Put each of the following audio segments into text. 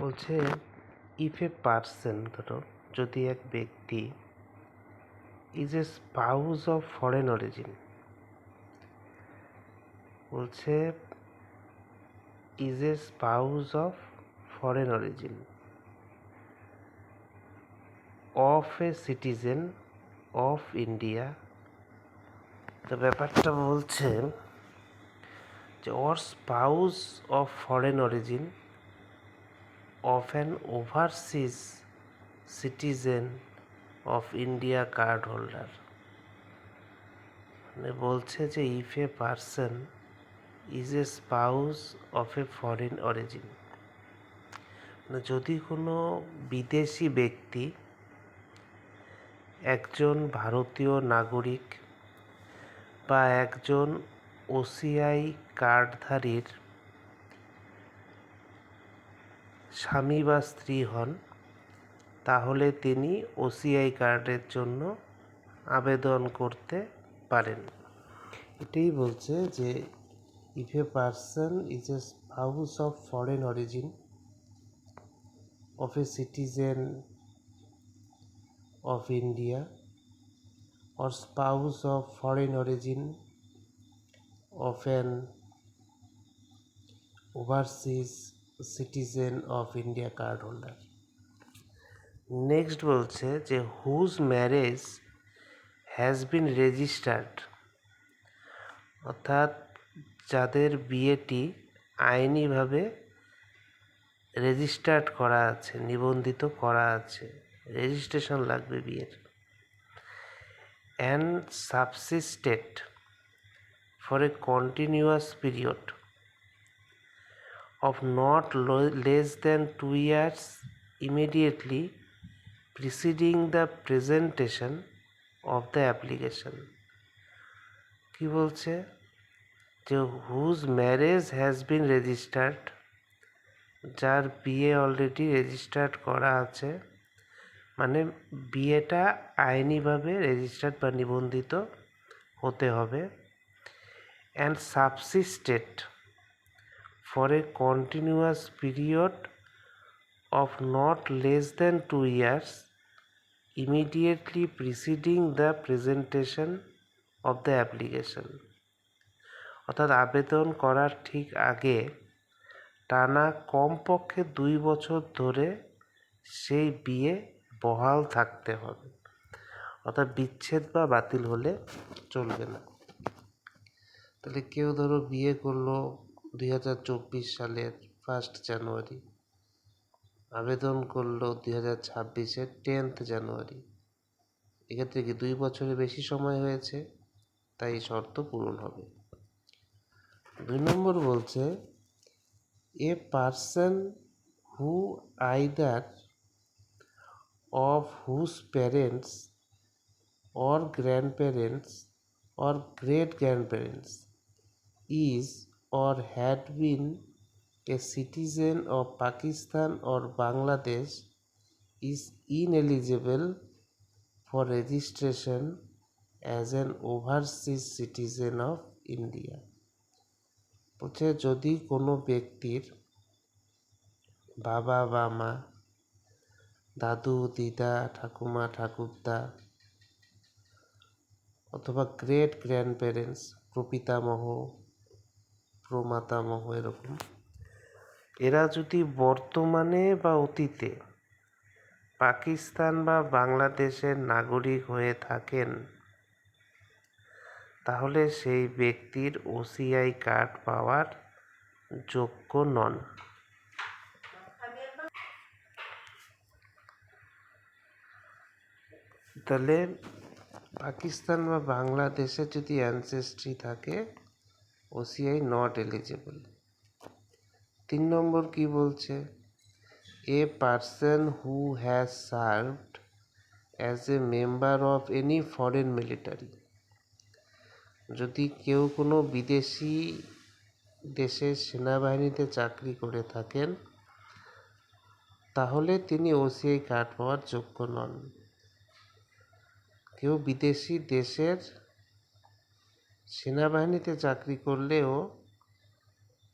বলছে if a person, ধরো যদি এক ব্যক্তি is a spouse of foreign origin, বলছে is a spouse of foreign origin of a citizen of India. তো ব্যাপারটা বলছে যে or spouse of foreign origin of an overseas citizen of India card holder. মানে বলছে যে if a person is a spouse of a foreign origin, মানে যদি কোনো বিদেশি ব্যক্তি একজন ভারতীয় নাগরিক বা একজন ওসিআই কার্ডধারীর স্বামী বা স্ত্রী হন, তাহলে তিনি ওসিআই কার্ডের জন্য আবেদন করতে পারেন। এটাই বলছে যে if a person is a spouse of foreign origin of a citizen of India or spouse of foreign origin of an overseas citizen of India card holder. Next বলছে যে whose marriage has been registered, অর্থাৎ যাদের বিয়েটি আইনিভাবে registered করা আছে, নিবন্ধিত করা আছে, registration লাগবে বিয়ের, and subsisted for a continuous period of not less than 2 years immediately preceding the presentation of the application. কি বলছে যে whose marriage has been registered, যার বিয়ে অলরেডি রেজিস্টার্ড করা আছে, মানে বিয়েটা আইনিভাবে রেজিস্টার্ড বা নিবন্ধিত হতে হবে, and subsisted for a continuous period of not less than 2 years immediately preceding the presentation of the application. অর্থাৎ আবেদন করার ঠিক আগে টানা কমপক্ষে 2 বছর ধরে সেই বিয়ে বহাল থাকতে হবে, অর্থাৎ বিচ্ছেদ বা বাতিল হলে চলবে না। তাহলে কেউ ধরো বিয়ে করলো 2024 সালের 1 জানুয়ারি, আবেদন করলো 2026-এর 10 জানুয়ারি, এক্ষেত্রে কি 2 বছরের বেশি সময় হয়েছে, তাই শর্ত পূরণ হবে। 2 নম্বর বলছে a person who either of whose parents or grandparents or great-grandparents is or had been a citizen of Pakistan or Bangladesh is ineligible for registration as an overseas citizen of India. বলছে যদি কোনো ব্যক্তির বাবা বা মা, দাদু দিদা, ঠাকুমা ঠাকুরদা অথবা গ্রেট গ্র্যান্ডপ্যারেন্টস, প্রপিতামহ প্রমাতামহ, এরকম এরা যদি বর্তমানে বা অতীতে পাকিস্তান বা বাংলাদেশের নাগরিক হয়ে থাকেন, তাহলে সেই ব্যক্তির ওসিআই কার্ড পাওয়ার যোগ্য নন। তাহলে পাকিস্তান বা বাংলাদেশে যদি অ্যানসেস্ট্রি থাকে, ওসিআই নট এলিজিবল। 3 নম্বর কি বলছে, a person who has served as a member of any foreign military, যদি কেউ কোনো বিদেশি দেশের সেনাবাহিনীতে চাকরি করে থাকেন, তাহলে তিনি ওসিআই কার্ড পাওয়ার যোগ্য নন। কেউ বিদেশি দেশের সেনাবাহিনীতে চাকরি করলেও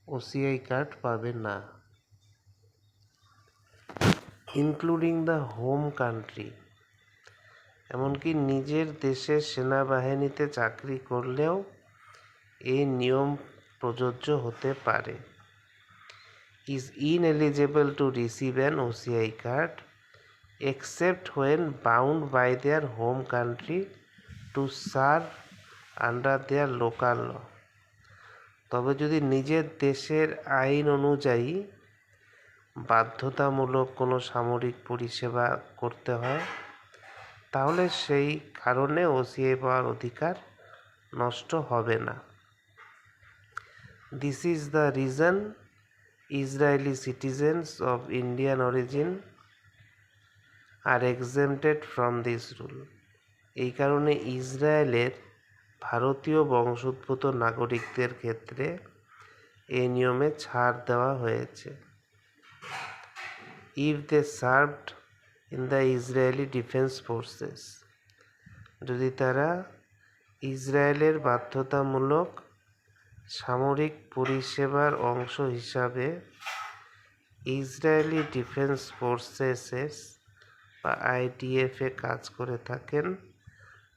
ওসিআই কার্ড পাবে না। ইনক্লুডিং দ্য হোম কান্ট্রি, এমনকি নিজের দেশের সেনাবাহিনীতে চাকরি করলেও এই নিয়ম প্রযোজ্য হতে পারে। Is ineligible to receive an OCI card except when bound by their home country to serve under their local law। তবে যদি নিজের দেশের আইন অনুযায়ী বাধ্যতামূলক কোনো সামরিক পরিষেবা করতে হয়, তাহলে সেই কারণে ওসিআই পাওয়ার অধিকার নষ্ট হবে না। This is the reason Israeli citizens of Indian origin are exempted from this rule. এই কারণে ইসরায়েলের ভারতীয় বংশোদ্ভূত নাগরিকদের ক্ষেত্রে এই নিয়মে ছাড় দেওয়া হয়েছে। If they served in the Israeli defence forces, যদি তারা ইসরায়েলের বাধ্যতামূলক সামরিক পরিষেবার অংশ হিসাবে ইসরায়েলি ডিফেন্স ফোর্সেস বা আইডিএফে কাজ করে থাকেন,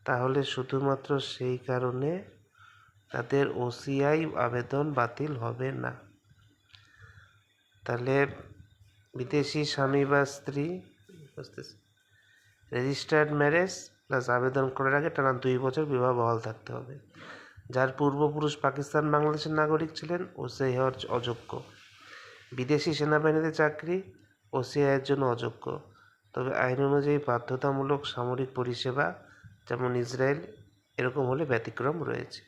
তাহলে শুধুমাত্র সেই কারণে তাদের ওসিআই আবেদন বাতিল হবে না। তাহলে বিদেশি স্বামী বা স্ত্রী রেজিস্টার্ড ম্যারেজ প্লাস আবেদন করার আগে টানা 2 বছর বিবাহ বহাল থাকতে হবে। যার পূর্বপুরুষ পাকিস্তান বাংলাদেশের নাগরিক ছিলেন ওসিআই হওয়ার অযোগ্য। বিদেশি সেনাবাহিনীতে চাকরি ওসিআইয়ের জন্য অযোগ্য। তবে আইন অনুযায়ী বাধ্যতামূলক সামরিক পরিষেবা যেমন ইসরায়েল, এরকম হলে ব্যতিক্রম রয়েছে।